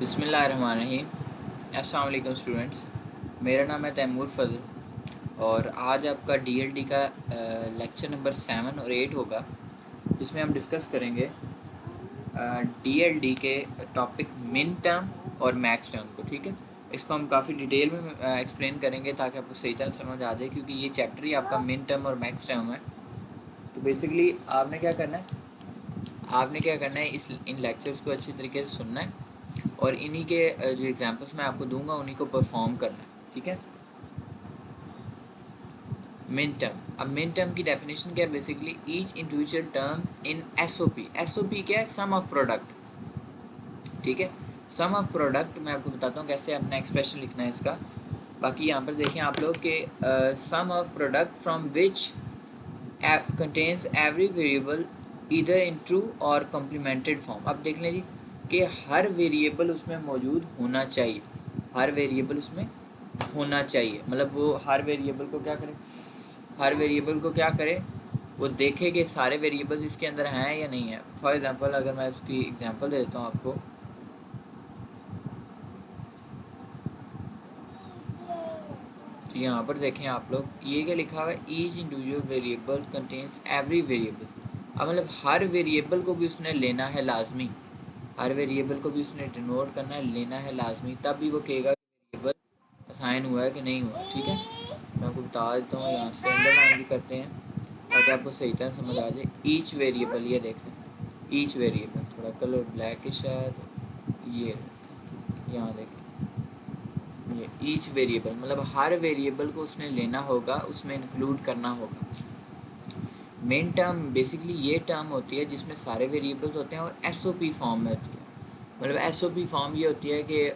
बिस्मिल्लाहिर्रहमानिर्रहीम। अस्सलाम वालेकुम स्टूडेंट्स, मेरा नाम है तैमूर फ़ज़ल और आज आपका डीएलडी का लेक्चर नंबर 7 और 8 होगा, जिसमें हम डिस्कस करेंगे डीएलडी के टॉपिक मिन टर्म और मैक्स टर्म को। ठीक है, इसको हम काफ़ी डिटेल में एक्सप्लेन करेंगे ताकि आपको सही तरह समझ आ जाए, क्योंकि ये चैप्टर ही आपका मिन टर्म और मैक्स टर्म है। तो बेसिकली आपने क्या करना है, इन लेक्चर्स को अच्छी तरीके से सुनना है और इन्हीं के जो एग्जांपल्स मैं आपको दूंगा उन्हीं को परफॉर्म करना है। ठीक है, मिन टर्म। अब मिन टर्म की डेफिनेशन क्या है? Basically each individual term in SOP. SOP क्या है? सम ऑफ प्रोडक्ट। ठीक है, सम ऑफ प्रोडक्ट मैं आपको बताता हूँ कैसे अपना एक्सप्रेशन लिखना है इसका। बाकी यहाँ पर देखें आप लोग के sum of product from which contains every variable इधर इन ट्रू और कम्प्लीमेंटेड फॉर्म। अब देख लें जी कि हर वेरिएबल उसमें मौजूद होना चाहिए, हर वेरिएबल उसमें होना चाहिए। मतलब वो हर वेरिएबल को क्या करे, वो देखे कि सारे वेरिएबल्स इसके अंदर हैं या नहीं है। फॉर एग्जांपल अगर मैं उसकी एग्जांपल दे देता हूँ आपको, तो यहाँ पर देखें आप लोग, ये क्या लिखा हुआ है? Each individual variable contains every variable. अब मतलब हर वेरिएबल को भी उसने लेना है लाजमी, हर वेरिएबल को भी उसने डिनोट करना है, लेना है लाजमी, तब भी वो कहेगा वेरिएबल असाइन हुआ है कि नहीं हुआ। ठीक है, मैं आपको बता देता हूँ, यहाँ से अंडरलाइन भी करते हैं ताकि आपको सही तरह समझ आ जाए। ईच वेरिएबल, ये देख लें, ईच वेरिएबल थोड़ा कलर ब्लैकिश है तो ये यहाँ देखें, ये ईच वेरिएबल मतलब हर वेरिएबल को उसने लेना होगा, उसमें इंक्लूड करना होगा। मेन टर्म बेसिकली ये टर्म होती है जिसमें सारे वेरिएबल्स होते हैं और एसओपी फॉर्म में होती है। मतलब एसओपी फॉर्म ये होती है कि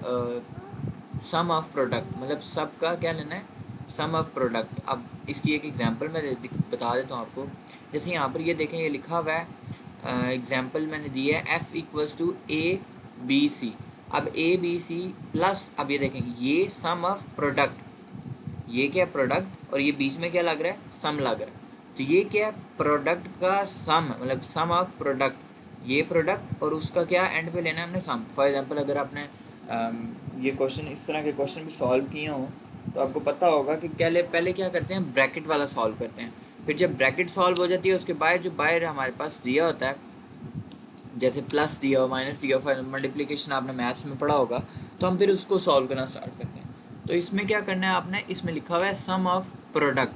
सम ऑफ प्रोडक्ट, मतलब सब का क्या लेना है? सम ऑफ प्रोडक्ट। अब इसकी एक एग्जांपल मैं बता देता हूँ आपको। जैसे यहाँ पर ये देखें, ये लिखा हुआ है, एग्जांपल मैंने दी है F equals to A B C. अब ए बी सी प्लस, अब ये देखें, ये सम ऑफ प्रोडक्ट, ये क्या प्रोडक्ट, और ये बीच में क्या लग रहा है? सम लग रहा है। तो ये क्या है? प्रोडक्ट का सम, मतलब सम ऑफ प्रोडक्ट, ये प्रोडक्ट और उसका क्या एंड पे लेना है हमने? सम। फॉर एग्जांपल अगर आपने ये क्वेश्चन, इस तरह के क्वेश्चन भी सॉल्व किए हों तो आपको पता होगा कि पहले क्या करते हैं? ब्रैकेट वाला सॉल्व करते हैं। फिर जब ब्रैकेट सॉल्व हो जाती है उसके बाद जो बाहर हमारे पास दिया होता है, जैसे प्लस दिया हो, माइनस दिया हो, फिर मल्टीप्लिकेशन आपने मैथ्स में पढ़ा होगा, तो हम फिर उसको सॉल्व करना स्टार्ट करते हैं। तो इसमें क्या करना है आपने? इसमें लिखा हुआ है सम ऑफ प्रोडक्ट,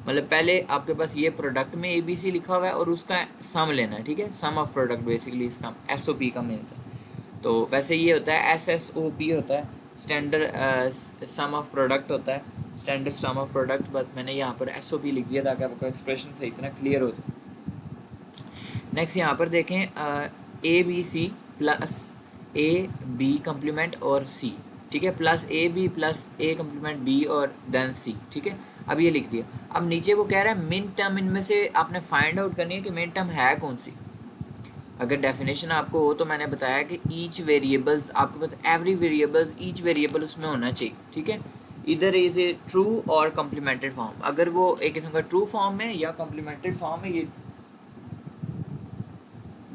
मतलब पहले आपके पास ये प्रोडक्ट में ए बी सी लिखा हुआ है और उसका सम लेना है। ठीक है, सम ऑफ प्रोडक्ट बेसिकली इसका एस ओ पी का मीन्स है। तो वैसे ये होता है एस एस ओ पी होता है, स्टैंडर्ड सम ऑफ प्रोडक्ट होता है, standard sum of product. But मैंने यहाँ पर एस ओ पी लिख दिया ताकि आपका एक्सप्रेशन सही तरह क्लियर हो जाए। नेक्स्ट यहाँ पर देखें, A B C plus A B complement और सी। ठीक है, plus A B plus A complement B और देन सी। ठीक है, अब ये लिख दिया। अब नीचे वो कह रहा है मिन टर्म, इनमें से आपने फाइंड आउट करनी है कि मिन टर्म है कौन सी। अगर डेफिनेशन आपको हो तो मैंने बताया कि ईच वेरिएबल्स, आपके पास एवरी वेरिएबल्स, ईच वेरिएबल उसमें होना चाहिए। ठीक है, इधर इज ए ट्रू और कम्प्लीमेंटेड फॉर्म। अगर वो एक किस्म का ट्रू फॉर्म है या कम्प्लीमेंटेड फॉर्म है,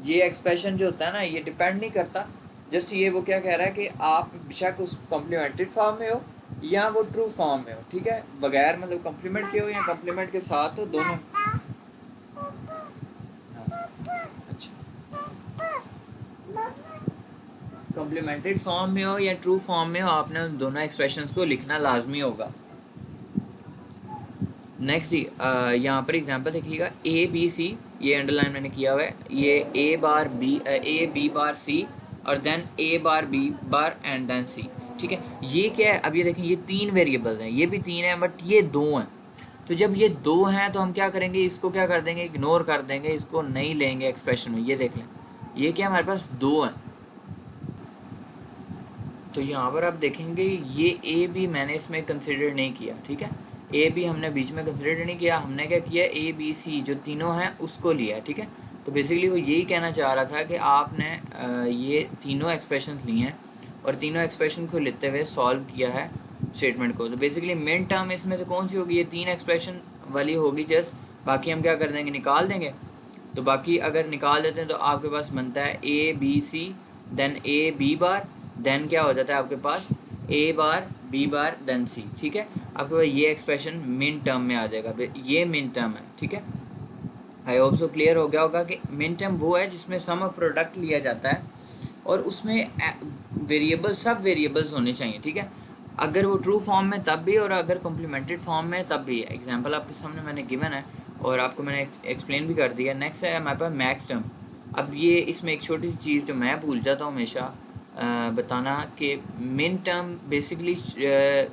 ये एक्सप्रेशन जो होता है ना, ये डिपेंड नहीं करता। जस्ट ये वो क्या कह रहा है कि आप बेशक उस कॉम्प्लीमेंटेड फॉर्म में हो या वो ट्रू फॉर्म में हो। ठीक है, बगैर मतलब कॉम्प्लीमेंट के हो या कॉम्प्लीमेंट के साथ हो, दोनों। अच्छा, कॉम्प्लीमेंटेड फॉर्म में हो या ट्रू फॉर्म में हो, आपने उन दोनों एक्सप्रेशंस को लिखना लाजमी होगा। नेक्स्ट जी, यहाँ पर एग्जांपल देखिएगा, ए बी सी, ये अंडरलाइन मैंने किया हुआ है, ये ए बार बी, ए बी बार सी और then A bar B bar and then C. ठीक है, ये क्या है? अब ये देखें, ये तीन वेरिएबल्स हैं, ये भी तीन हैं बट ये दो हैं। तो जब ये दो हैं तो हम क्या करेंगे? इसको क्या कर देंगे? इग्नोर कर देंगे, इसको नहीं लेंगे एक्सप्रेशन में। ये देख लें, ये क्या हमारे पास दो हैं। तो यहाँ पर आप देखेंगे ये ए बी मैंने इसमें कंसिडर नहीं किया। ठीक है, ए बी हमने बीच में कंसिडर नहीं किया, हमने क्या किया? ए बी सी जो तीनों हैं उसको लिया। ठीक है, तो बेसिकली वो यही कहना चाह रहा था कि आपने ये तीनों एक्सप्रेशंस लिए हैं और तीनों एक्सप्रेशन को लेते हुए सॉल्व किया है स्टेटमेंट को। तो बेसिकली मेन टर्म इसमें से कौन सी होगी? ये तीन एक्सप्रेशन वाली होगी जस्ट। बाकी हम क्या कर देंगे? निकाल देंगे। तो बाकी अगर निकाल देते हैं तो आपके पास बनता है A B C, then A B bar then क्या हो जाता है आपके पास ए bar B bar then C, ठीक है। आपके पास ये एक्सप्रेशन मिन टर्म में आ जाएगा, ये मिन टर्म है, ठीक है। आई होप सो क्लियर हो गया होगा कि मिन टर्म वो है जिसमें सम ऑफ प्रोडक्ट लिया जाता है और उसमें वेरिएबल सब वेरिएबल्स होने चाहिए, ठीक है। अगर वो ट्रू फॉर्म में तब भी और अगर कॉम्प्लीमेंटेड फॉर्म में तब भी। एग्जांपल आपके सामने मैंने गिवन है और आपको मैंने एक्सप्लेन भी कर दिया। नेक्स्ट है हमारे पास मैक्स टर्म। अब ये इसमें एक छोटी सी चीज़ जो मैं भूल जाता हूँ हमेशा बताना कि min term basically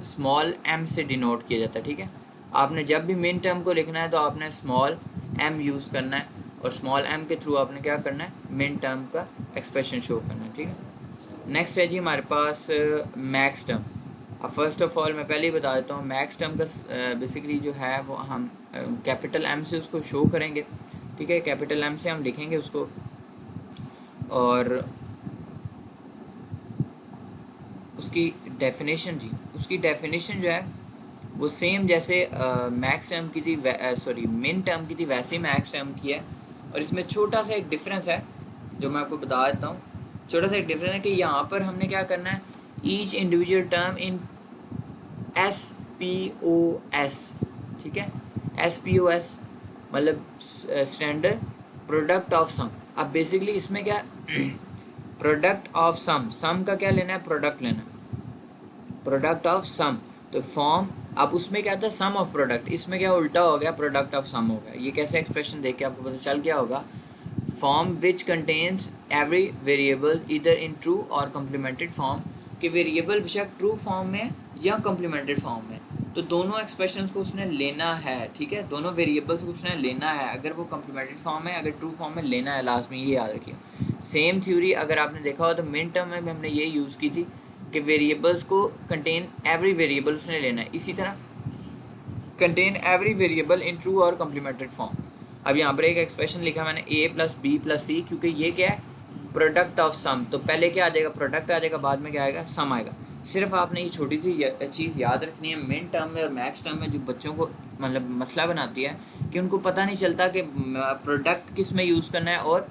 small M से डिनोट किया जाता है, ठीक है। आपने जब भी मिन टर्म को लिखना है तो आपने स्मॉल एम यूज़ करना है और स्मॉल एम के थ्रू आपने क्या करना है, मिन टर्म का एक्सप्रेशन शो करना है, ठीक है। नेक्स्ट है जी हमारे पास मैक्स टर्म। अब फर्स्ट ऑफ ऑल मैं पहले ही बता देता हूँ मैक्स टर्म का बेसिकली जो है वो हम कैपिटल एम से उसको शो करेंगे, ठीक है। कैपिटल एम से हम लिखेंगे उसको और उसकी डेफिनेशन जी, उसकी डेफिनेशन जो है वो सेम जैसे मैक्स टर्म की थी, सॉरी मिन टर्म की थी, वैसे ही मैक्स टर्म की है। और इसमें छोटा सा एक डिफरेंस है जो मैं आपको बता देता हूँ। छोटा सा एक डिफरेंस है कि यहाँ पर हमने क्या करना है, each individual term in SPOS, ठीक है। SPOS मतलब स्टैंडर्ड प्रोडक्ट ऑफ सम। अब बेसिकली इसमें क्या प्रोडक्ट ऑफ सम का क्या लेना है, प्रोडक्ट लेना है, प्रोडक्ट ऑफ सम। तो फॉर्म अब उसमें क्या था, सम ऑफ प्रोडक्ट, इसमें क्या उल्टा हो गया, प्रोडक्ट ऑफ सम हो गया। ये कैसे एक्सप्रेशन देख के आपको पता चल क्या होगा, form which contains every variable इधर इन ट्रू और कम्प्लीमेंटेड फॉर्म, कि वेरिएबल बेशक ट्रू फॉर्म में या कम्प्लीमेंटेड फॉर्म में, तो दोनों एक्सप्रेशंस को उसने लेना है, ठीक है। दोनों वेरिएबल्स को उसने लेना है, अगर वो कम्प्लीमेंटेड फॉर्म है, अगर ट्रू फॉर्म में लेना है लाजमी, ये याद रखिए। सेम थ्योरी अगर आपने देखा हो तो मिन टर्म में भी हमने ये यूज़ की थी कि वेरिएबल्स को कंटेन एवरी वेरिएबल उसने लेना है। इसी तरह contain every variable in true और कम्प्लीमेंटेड फॉर्म। अब यहाँ पर एक एक्सप्रेशन लिखा मैंने a + b + c, क्योंकि ये क्या है, प्रोडक्ट ऑफ सम। तो पहले क्या आ जाएगा, प्रोडक्ट आ जाएगा, बाद में क्या आएगा, सम आएगा। सिर्फ आपने ये छोटी सी चीज़ याद रखनी है, मिन टर्म में और मैक्स टर्म में जो बच्चों को मतलब मसला बनाती है कि उनको पता नहीं चलता कि प्रोडक्ट किस में यूज़ करना है और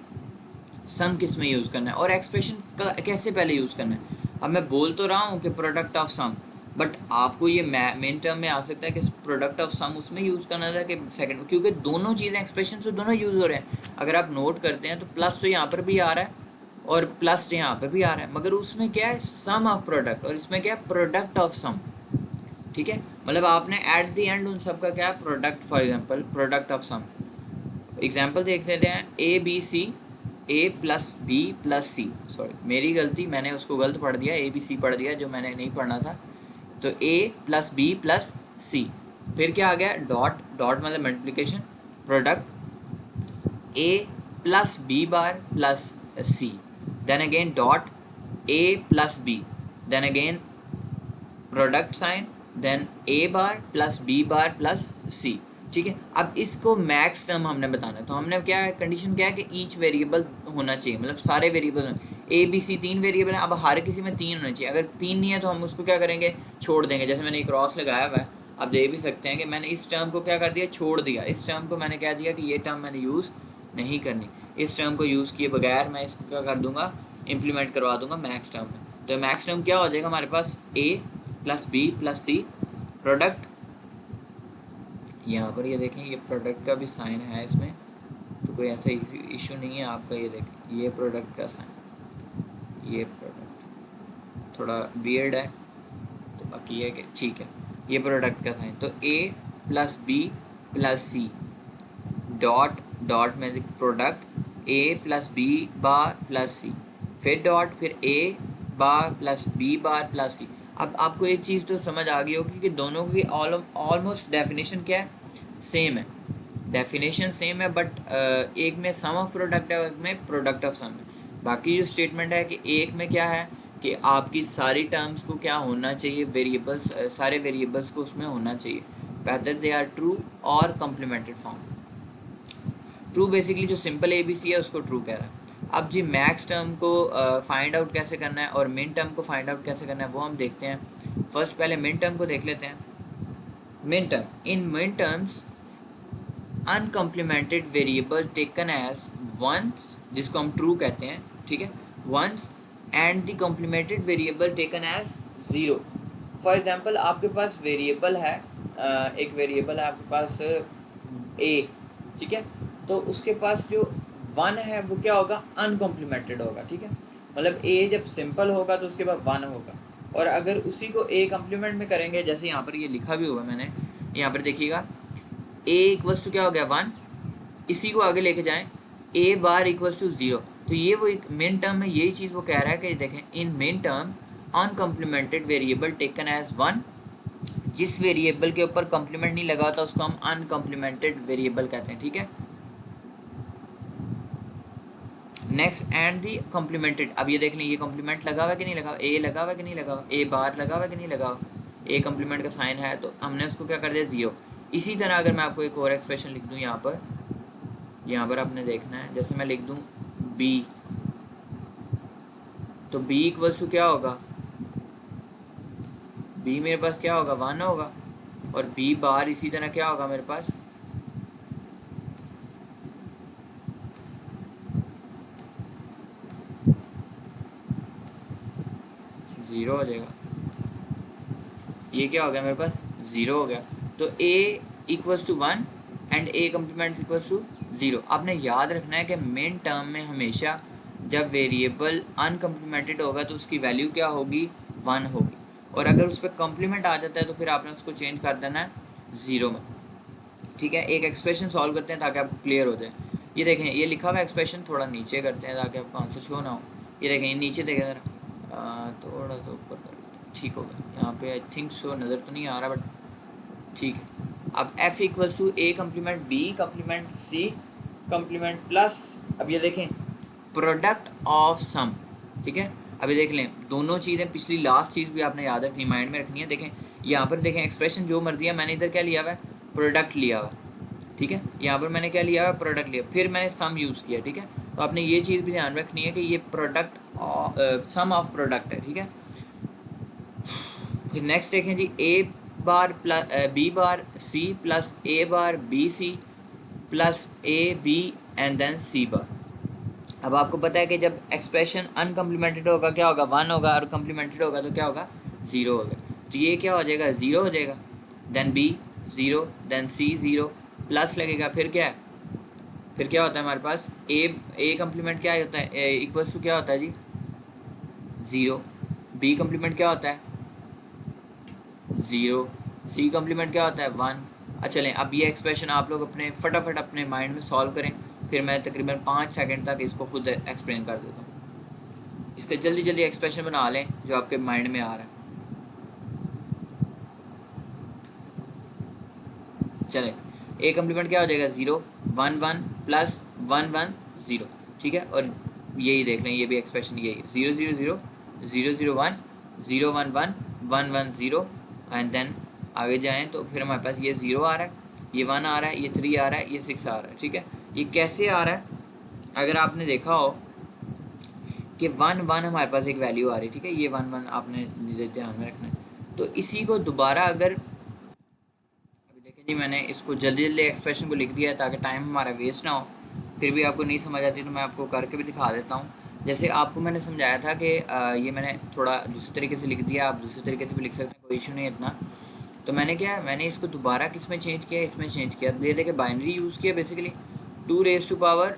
सम किस में यूज़ करना है और एक्सप्रेशन कैसे पहले यूज़ करना है। अब मैं बोल तो रहा हूँ कि प्रोडक्ट ऑफ सम, बट आपको ये मेन टर्म में आ सकता है कि प्रोडक्ट ऑफ सम उसमें यूज़ करना था कि सेकंड, क्योंकि दोनों चीज़ें एक्सप्रेशन से दोनों यूज़ हो रहे हैं। अगर आप नोट करते हैं तो प्लस तो यहाँ पर भी आ रहा है और प्लस यहाँ पर भी आ रहा है, मगर उसमें क्या है, सम ऑफ प्रोडक्ट, और इसमें क्या है, प्रोडक्ट ऑफ सम, ठीक है। मतलब आपने एट द एंड उन सब का क्या है, product, for example product of sum. Example देख लेते हैं, A+B+C, सॉरी मेरी गलती, मैंने उसको गलत पढ़ दिया, ABC पढ़ दिया जो मैंने नहीं पढ़ना था। तो A+B+C, फिर क्या आ गया, डॉट, डॉट मतलब multiplication, product A+B+C, then again dot A+B, then again product sign, then A+B+C, ठीक है। अब इसको मैक्स टर्म हमने बताना है, तो हमने क्या है, कंडीशन क्या है कि ईच वेरिएबल होना चाहिए, मतलब सारे वेरिएबल ABC 3 वेरिएबल हैं, अब हर किसी में 3 होना चाहिए। अगर 3 नहीं है तो हम उसको क्या करेंगे, छोड़ देंगे। जैसे मैंने एक क्रॉस लगाया हुआ है, आप देख भी सकते हैं कि मैंने इस टर्म को क्या कर दिया, छोड़ दिया। इस टर्म को मैंने क्या दिया कि ये टर्म मैंने यूज़ नहीं करनी, इस टर्म को यूज़ किए बगैर मैं इसको क्या कर दूंगा, इम्प्लीमेंट करवा दूंगा मैक्स टर्म में। तो मैक्स टर्म क्या हो जाएगा हमारे पास, A+B+C, प्रोडक्ट, यहाँ पर ये देखें, ये प्रोडक्ट का भी साइन है इसमें, तो कोई ऐसा इशू नहीं है आपका। ये देखें, ये प्रोडक्ट का साइन, ये प्रोडक्ट थोड़ा वियर्ड है, तो बाकी ये कि ठीक है, ये प्रोडक्ट का साइन। तो A+B+C डॉट, डॉट में प्रोडक्ट A+B+C, फिर डॉट, फिर A+B+C। अब आपको एक चीज़ तो समझ आ गई होगी कि दोनों की ऑलमोस्ट डेफिनेशन क्या है, सेम है, डेफिनेशन सेम है, बट एक में सम ऑफ प्रोडक्ट है और एक में प्रोडक्ट ऑफ सम है। बाकी जो स्टेटमेंट है कि एक में क्या है कि आपकी सारी टर्म्स को क्या होना चाहिए, वेरिएबल्स, सारे वेरिएबल्स को उसमें होना चाहिए, वेदर दे आर ट्रू और कम्प्लीमेंटेड फॉर्म। ट्रू बेसिकली जो सिंपल ABC है उसको ट्रू कह रहा है। अब जी मैक्स टर्म को फाइंड आउट कैसे करना है और मिन टर्म को फाइंड आउट कैसे करना है वो हम देखते हैं। फर्स्ट पहले मिन टर्म को देख लेते हैं। Min term, in minterms uncomplemented variable taken as ones, जिसको हम ट्रू कहते हैं, ठीक है, ones and the complemented variable taken as zero. For example आपके पास वेरिएबल है, एक वेरिएबल है आपके पास ए, ठीक है, तो उसके पास जो 1 है वो क्या होगा, अनकॉम्प्लीमेंटेड होगा, ठीक है, मतलब ए जब सिंपल होगा तो उसके बाद 1 होगा, और अगर उसी को ए कम्प्लीमेंट में करेंगे, जैसे यहाँ पर ये लिखा भी हुआ मैंने, यहाँ पर देखिएगा ए इक्वल्स टू क्या हो गया 1, इसी को आगे लेके जाएं ए बार इक्वल्स टू 0, तो ये वो एक मेन टर्म में यही चीज़ वो कह रहा है कि देखें in minterm uncomplemented variable taken as 1, जिस वेरिएबल के ऊपर कॉम्प्लीमेंट नहीं लगा होता उसको हम अनकम्प्लीमेंटेड वेरिएबल कहते हैं, ठीक है। नेक्स्ट एंड दी कॉम्प्लीमेंटेड, अब ये देख लें ये कॉम्प्लीमेंट लगा हुआ है कि नहीं लगा हुआ, ए लगा हुआ है कि नहीं लगा हुआ, ए बार लगा हुआ है कि नहीं लगा हुआ, ए कॉम्प्लीमेंट का साइन है तो हमने उसको क्या कर दिया 0। इसी तरह अगर मैं आपको एक और एक्सप्रेशन लिख दूँ यहाँ पर आपने देखना है, जैसे मैं लिख दूँ बी, तो बी इक्वल्स टू क्या होगा, बी मेरे पास क्या होगा 1 होगा, और बी बार इसी तरह क्या होगा मेरे पास 0 हो जाएगा, ये क्या हो गया मेरे पास 0 हो गया। तो a equals to 1 and a complement equals to 0। आपने याद रखना है कि मेन टर्म में हमेशा जब वेरिएबल अनकम्प्लीमेंटेड होगा तो उसकी वैल्यू क्या होगी 1 होगी, और अगर उस पर कम्प्लीमेंट आ जाता है तो फिर आपने उसको चेंज कर देना है 0 में, ठीक है। एक एक्सप्रेशन सॉल्व करते हैं ताकि आपको क्लियर हो जाए। ये देखें ये लिखा हुआ एक्सप्रेशन थोड़ा नीचे करते हैं ताकि आपको आंसर शो ना हो। ये देखें ये नीचे देखें ज़रा, थोड़ा सा ऊपर कर, ठीक होगा, यहाँ पे आई थिंक सो नज़र तो नहीं आ रहा बट ठीक है। अब f equals to a complement b complement c complement plus, अब ये देखें प्रोडक्ट ऑफ सम, ठीक है। अभी देख लें दोनों चीज़ें, पिछली लास्ट चीज़ भी आपने याद रखनी, माइंड में रखनी है। देखें यहाँ पर देखें एक्सप्रेशन जो मर्जी है, मैंने इधर क्या लिया हुआ है प्रोडक्ट लिया हुआ, ठीक है, यहाँ पर मैंने क्या लिया हुआ प्रोडक्ट लिया, फिर मैंने सम यूज़ किया, ठीक है। तो आपने ये चीज़ भी ध्यान रखनी है कि ये प्रोडक्ट सम ऑफ प्रोडक्ट है, ठीक है। फिर नेक्स्ट देखें जी A bar plus B bar C plus A bar B C plus A B and then C bar. अब आपको पता है कि जब एक्सप्रेशन अनकम्प्लीमेंटेड होगा क्या होगा 1 होगा, और कम्प्लीमेंटेड होगा तो क्या होगा 0 होगा। तो ये क्या हो जाएगा 0 हो जाएगा, देन बी 0, देन सी 0, प्लस लगेगा, फिर क्या है, फिर क्या होता है हमारे पास ए कम्प्लीमेंट क्या होता है इक्वल्स टू क्या होता है जी 0, बी कम्प्लीमेंट क्या होता है 0, सी कम्प्लीमेंट क्या होता है 1। अच्छा चलें अब ये एक्सप्रेशन आप लोग अपने फटाफट अपने माइंड में सॉल्व करें, फिर मैं तकरीबन 5 सेकंड तक इसको खुद एक्सप्लेन कर देता हूँ। इसका जल्दी जल्दी एक्सप्रेशन बना लें जो आपके माइंड में आ रहा है। चलें ए कम्प्लीमेंट क्या हो जाएगा 0 1 1 प्लस 1 1 0, ठीक है, और यही देख लें ये भी एक्सप्रेशन यही है 0 0 0 0 0 1 0 1 1 1 1 0, एंड देन आगे जाएं तो फिर हमारे पास ये 0 आ रहा है, ये 1 आ रहा है, ये 3 आ रहा है, ये 6 आ रहा है, ठीक है। ये कैसे आ रहा है, अगर आपने देखा हो कि 1 1 हमारे पास एक वैल्यू आ रही है, ठीक है, ये 1 1 आपने ध्यान में रखना है। तो इसी को दोबारा अगर अभी देखें जी मैंने इसको जल्दी जल्दी एक्सप्रेशन को लिख दिया है ताकि टाइम हमारा वेस्ट ना हो, फिर भी आपको नहीं समझ आती तो मैं आपको करके भी दिखा देता हूँ। जैसे आपको मैंने समझाया था कि ये मैंने थोड़ा दूसरे तरीके से लिख दिया, आप दूसरे तरीके से भी लिख सकते हैं, कोई इशू नहीं इतना। तो मैंने क्या मैंने इसको दोबारा किस में चेंज किया, इसमें चेंज किया, ये देखे बाइनरी यूज़ किया basically 2 raise to power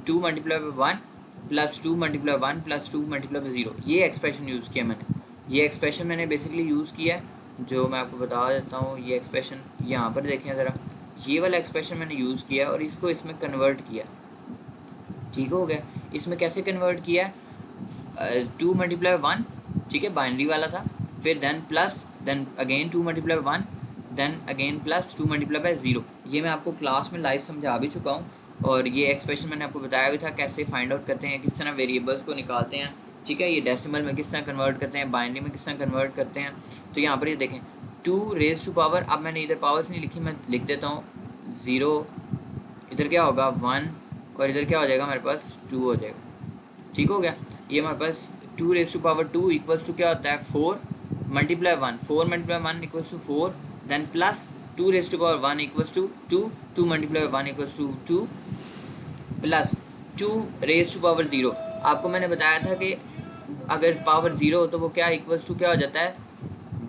2 multiply by 1 plus 2 multiply 1 plus 2 multiply by 0, ये एक्सप्रेशन यूज़ किया मैंने, ये एक्सप्रेशन मैंने बेसिकली यूज़ किया है जो मैं आपको बता देता हूँ। ये एक्सप्रेशन यहाँ पर देखें ज़रा, ये वाला एक्सप्रेशन मैंने यूज़ किया और इसको इसमें कन्वर्ट किया, ठीक हो गया। इसमें कैसे कन्वर्ट किया 2 मल्टीप्लाई 1, ठीक है, बाइनरी वाला था, फिर then plus then again 2 multiply 1 then again plus 2 multiply by 0। ये मैं आपको क्लास में लाइव समझा भी चुका हूँ, और ये एक्सप्रेशन मैंने आपको बताया भी था कैसे फाइंड आउट करते हैं, किस तरह वेरिएबल्स को निकालते हैं, ठीक है, ये डेसिमल में किस तरह कन्वर्ट करते हैं, बाइनरी में किस तरह कन्वर्ट करते हैं। तो यहाँ पर ये देखें 2 रेज़ टू पावर, अब मैंने इधर पावर्स नहीं लिखी, मैं लिख देता हूँ 0, इधर क्या होगा 1, और इधर क्या हो जाएगा हमारे पास 2 हो जाएगा, ठीक हो गया। ये हमारे पास 2 raise to power 2 equals to क्या होता है 4 multiply 1, 4 multiply 1 equals to 4, then plus 2 raise to power 1 equals to 2, 2 multiply 1 equals to 2 plus 2 raise to power 0। आपको मैंने बताया था कि अगर पावर 0 हो तो वो क्या इक्वल्स टू क्या हो जाता है,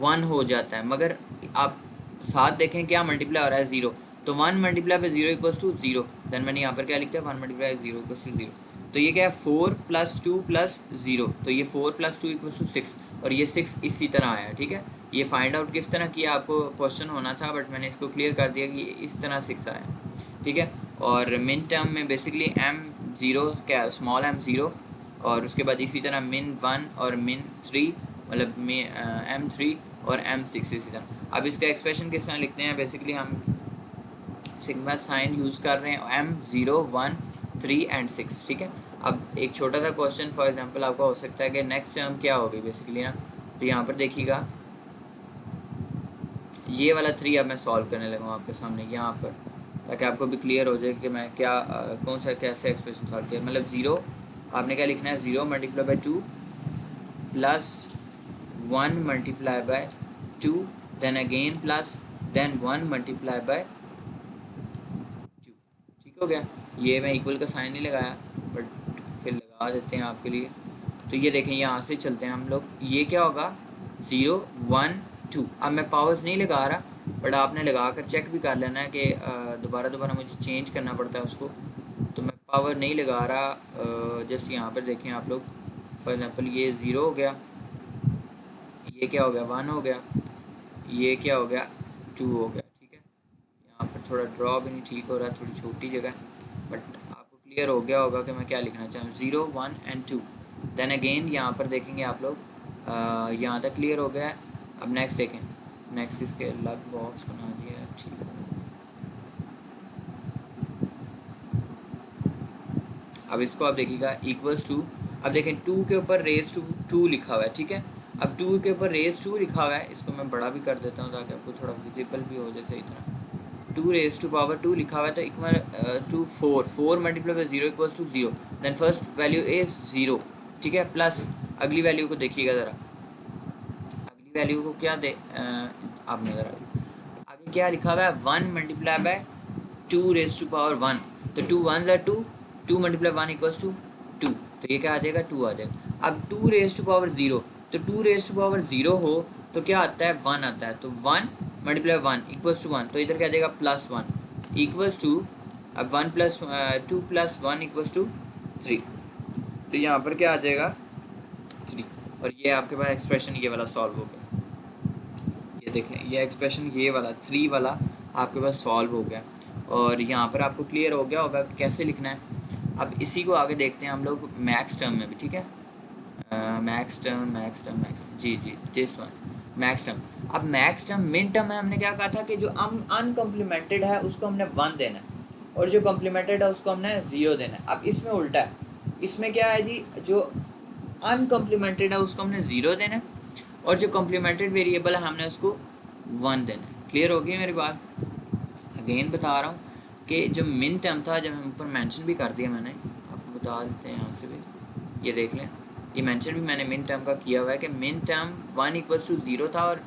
1 हो जाता है। मगर आप साथ देखें क्या मल्टीप्लाई हो रहा है, 0, तो 1 multiply by 0 equals to 0। Then मैंने यहाँ पर क्या लिखता है, 1 मल्टीप्लाई 0 इक्वल्स टू 0। तो ये क्या है, 4 + 2 + 0, तो ये 4 + 2 इक्वल्स टू 6, और ये 6 इसी तरह आया। ठीक है, ये फाइंड आउट किस तरह किया आपको क्वेश्चन होना था, बट मैंने इसको क्लियर कर दिया कि इस तरह 6 आया। ठीक है, और मिन टर्म में बेसिकली m0 क्या, स्मॉल m0, और उसके बाद इसी तरह min 1 और min 3, मतलब m3 और m6 इसी तरह। अब इसका एक्सप्रेशन किस तरह लिखते हैं, बेसिकली हम सिग्मा साइन यूज़ कर रहे हैं, m0 1 3 एंड 6। ठीक है, अब एक छोटा सा क्वेश्चन फॉर एग्जांपल आपका हो सकता है कि नेक्स्ट टर्म क्या होगी बेसिकली ना, तो यहाँ पर देखिएगा ये वाला 3 अब मैं सॉल्व करने लगा हूँ आपके सामने यहाँ पर, ताकि आपको भी क्लियर हो जाए कि मैं क्या कौन सा कैसे एक्सप्रेशन सॉल्व किया। मतलब 0 आपने क्या लिखना है, 0 multiply by 2 plus 1 multiply by 2, then again plus, then 1 multiply by 2। ठीक हो गया, ये मैं इक्वल का साइन नहीं लगाया, बट फिर लगा देते हैं आपके लिए। तो ये देखें, यहाँ से चलते हैं हम लोग, ये क्या होगा, 0 1 2। अब मैं पावर्स नहीं लगा रहा, बट आपने लगा कर चेक भी कर लेना है कि दोबारा मुझे चेंज करना पड़ता है उसको, तो मैं पावर नहीं लगा रहा। जस्ट यहाँ पर देखें आप लोग, फॉर एग्जांपल ये 0 हो गया, ये क्या हो गया, 1 हो गया, ये क्या हो गया, 2 हो गया। ठीक है, यहाँ पर थोड़ा ड्रॉ भी नहीं ठीक हो रहा, थोड़ी छोटी जगह, बट आपको क्लियर हो गया होगा कि मैं क्या लिखना चाहूँ, 0 1 एंड 2। देन अगेन यहाँ पर देखेंगे आप लोग, यहाँ तक क्लियर हो गया है। अब नेक्स्ट देखें, नेक्स्ट इसके अलग बॉक्स बना दिया है। ठीक है, अब इसको आप देखिएगा इक्वल्स टू, अब देखें 2 के ऊपर रेज टू 2 लिखा हुआ है। ठीक है, अब 2 के ऊपर रेज 2 लिखा हुआ है, इसको मैं बड़ा भी कर देता हूँ ताकि आपको थोड़ा विजिबल भी हो जाए सही तरह। 2 रेज टू पावर 2 लिखा हुआ है, तो equal to 4 multiply by 0 equals to 0। Then first value is 0। ठीक है, प्लस अगली वैल्यू को देखिएगा ज़रा, अगली वैल्यू को क्या दे, आपने ज़रा आगे क्या लिखा हुआ है, 1 multiply by 2 raise to power 1, तो 2 1 ज़ा 2, 2 मल्टीप्लाई 1 इक्वल्स टू 2, तो ये क्या आ जाएगा, 2 आ जाएगा। अब 2 रेज टू पावर 0, तो 2 रेज टू पावर 0 हो तो क्या आता है, 1 आता है, तो 1 मल्टीप्लाई 1 इक्वल्स टू 1, तो इधर क्या आ जाएगा, +1 इक्वल्स टू, अब 1 + 2 + 1 इक्वल्स टू 3, तो यहाँ पर क्या आ जाएगा, 3। और ये आपके पास एक्सप्रेशन ये वाला सॉल्व हो गया। ये देख लें, ये एक्सप्रेशन ये वाला 3 वाला आपके पास सॉल्व हो गया, और यहाँ पर आपको क्लियर हो गया होगा कैसे लिखना है। अब इसी को आगे देखते हैं हम लोग मैक्स टर्म में भी। ठीक है, मैक्स टर्म जी दिस वन मैक्स टर्म। अब मैक्स टर्म मिन टर्म में हमने क्या कहा था कि जो अनकम्प्लीमेंटेड है उसको हमने 1 देना है, और जो कम्प्लीमेंटेड है उसको हमने 0 देना है। अब इसमें उल्टा है, इसमें क्या है जी, जो अनकम्प्लीमेंटेड है उसको हमने 0 देना है, और जो कम्प्लीमेंटेड वेरिएबल है हमने उसको 1 देना है। क्लियर हो गई मेरी बात? अगेन बता रहा हूँ कि जो मिन टर्म था, जब हम ऊपर मेंशन भी कर दिया मैंने, आपको बता देते हैं यहाँ से भी, ये देख लें, ये मेंशन भी मैंने मिन टर्म का किया हुआ है कि मिन टर्म 1 इक्वल्स टू 0 था, और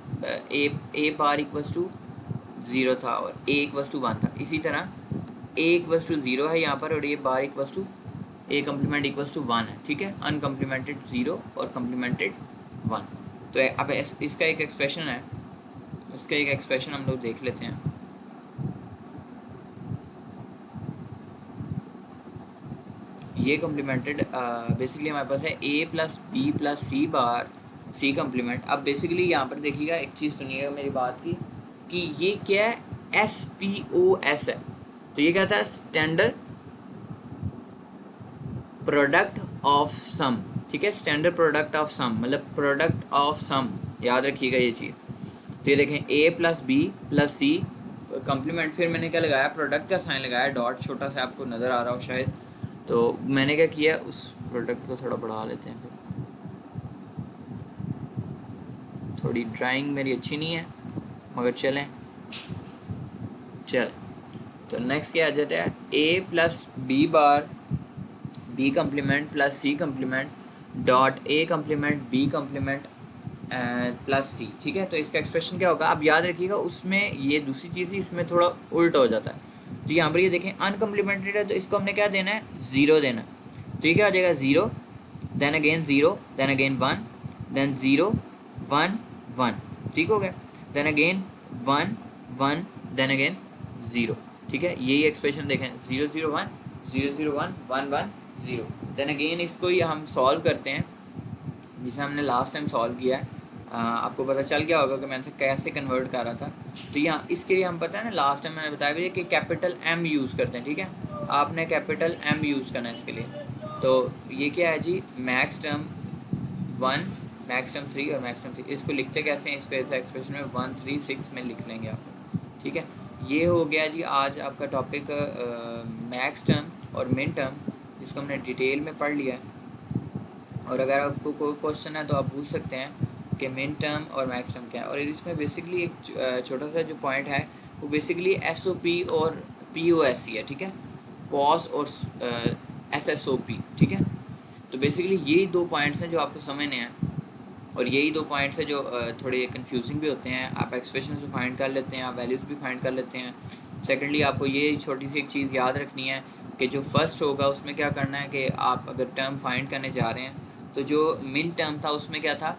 ए बार इक्वल्स टू 0 था, और ए इक्वल्स टू 1 था। इसी तरह ए इक्वल्स टू 0 है यहाँ पर, और ये bar equals to A complement equals to 1 है। ठीक है, अनकम्प्लीमेंटेड 0 और कम्प्लीमेंटेड 1। तो अब इसका एक एक्सप्रेशन है, इसका एक एक्सप्रेशन हम लोग देख लेते हैं। ये कम्प्लीमेंटेड बेसिकली हमारे पास है a + b + c bar c complement. अब बेसिकली यहाँ पर देखिएगा, एक चीज़ सुनिएगा मेरी बात की, कि ये क्या है, SPOS है, तो ये क्या था, स्टैंडर्ड प्रोडक्ट ऑफ सम। ठीक है, स्टैंडर्ड प्रोडक्ट ऑफ सम, मतलब प्रोडक्ट ऑफ सम, याद रखिएगा ये चीज़। तो ये देखें, a + b + c कम्प्लीमेंट, फिर मैंने क्या लगाया, प्रोडक्ट का साइन लगाया, डॉट छोटा सा, आपको नज़र आ रहा हो शायद। तो मैंने क्या किया, उस प्रोडक्ट को थोड़ा बढ़ा लेते हैं, फिर थोड़ी ड्राइंग मेरी अच्छी नहीं है, मगर चलें। तो नेक्स्ट क्या आ जाता है, a + b bar b complement + c complement dot a complement b complement + c। ठीक है, तो इसका एक्सप्रेशन क्या होगा, अब याद रखिएगा, उसमें ये दूसरी चीज़ ही, इसमें थोड़ा उल्टा हो जाता है। तो यहाँ पर ये देखें, अनकम्प्लीमेंटेड है, तो इसको हमने क्या देना है, 0 देना है। तो ये क्या हो जाएगा, 0 then again 0, then again 1, then 0 1 1, ठीक हो गया। देन अगेन 1 1, देन अगेन 0, ठीक है। यही एक्सप्रेशन देखें 0 0 1 0 0 1 1 1 0। देन अगेन इसको ही हम सॉल्व करते हैं जिसे हमने लास्ट टाइम सॉल्व किया है। आपको पता चल गया होगा कि मैं इसे कैसे कन्वर्ट कर रहा था। तो यहाँ इसके लिए हम पता है ना, लास्ट टाइम मैंने बताया भी कि कैपिटल M यूज़ करते हैं, ठीक है। आपने कैपिटल M यूज़ करना है इसके लिए। तो ये क्या है जी, मैक्स टर्म 1, मैक्स टर्म 3 और मैक्स टर्म 3। इसको लिखते कैसे हैं, इसको ऐसे एक्सप्रेशन में 1 3 6 में लिख लेंगे आप, ठीक है। ये हो गया जी आज आपका टॉपिक मैक्स टर्म और मिन टर्म, जिसको हमने डिटेल में पढ़ लिया है। और अगर आपको कोई क्वेश्चन है तो आप पूछ सकते हैं कि मिन टर्म और मैक्स टर्म क्या है। और इसमें बेसिकली एक छोटा सा जो पॉइंट है वो बेसिकली SOP और POS ही है, ठीक है। पॉज और SSOP, ठीक है। तो बेसिकली यही दो पॉइंट्स हैं जो आपको समझने हैं, और यही दो पॉइंट्स हैं जो थोड़े कंफ्यूजिंग भी होते हैं। आप एक्सप्रेशन से फाइंड कर लेते हैं, आप वैल्यूज़ भी फाइंड कर लेते हैं। सेकेंडली आपको ये छोटी सी एक चीज़ याद रखनी है कि जो फर्स्ट होगा उसमें क्या करना है कि आप अगर टर्म फाइंड करने जा रहे हैं तो जो मिन टर्म था उसमें क्या था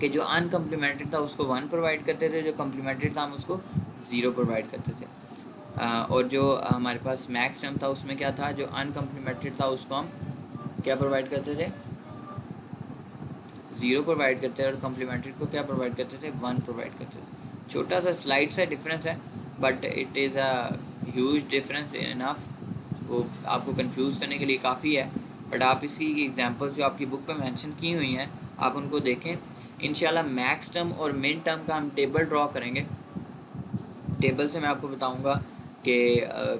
कि जो अनकम्प्लीमेंटेड था उसको 1 प्रोवाइड करते थे, जो कम्प्लीमेंटेड था हम उसको 0 प्रोवाइड करते थे। और जो हमारे पास मैक्स टर्म था उसमें क्या था, जो अनकम्प्लीमेंटेड था उसको हम क्या प्रोवाइड करते थे, 0 प्रोवाइड करते थे, और कम्प्लीमेंटेड को क्या प्रोवाइड करते थे, 1 प्रोवाइड करते थे। छोटा सा स्लाइड सा डिफरेंस है, but it is a huge difference enough, वो आपको कंफ्यूज करने के लिए काफ़ी है। बट आप इसकी एग्जांपल्स जो आपकी बुक पे मेंशन की हुई हैं आप उनको देखें। इंशाल्लाह मैक्स टर्म और मिन टर्म का हम टेबल ड्रॉ करेंगे। टेबल से मैं आपको बताऊंगा कि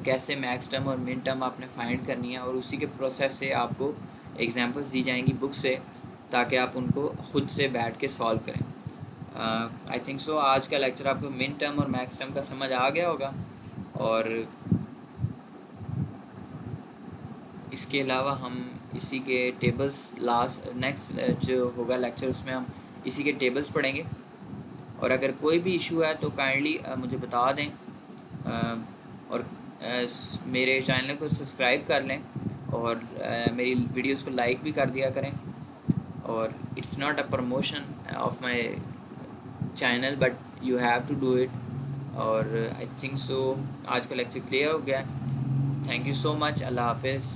कैसे मैक्स टर्म और मिन टर्म आपने फाइंड करनी है, और उसी के प्रोसेस से आपको एग्जांपल्स दी जाएंगी बुक से, ताकि आप उनको खुद से बैठ के सॉल्व करें। आई थिंक सो आज का लेक्चर आपको मिन टर्म और मैक्स टर्म का समझ आ गया होगा। और इसके अलावा हम इसी के टेबल्स लास्ट नेक्स्ट जो होगा लेक्चर उसमें हम इसी के टेबल्स पढ़ेंगे। और अगर कोई भी इशू है तो काइंडली मुझे बता दें, और मेरे चैनल को सब्सक्राइब कर लें, और मेरी वीडियोस को लाइक भी कर दिया करें। और it's not a promotion of my channel, but you have to do it. और आई थिंक सो आज का लेक्चर क्लियर हो गया। Thank you so much. अल्लाह हाफिज़।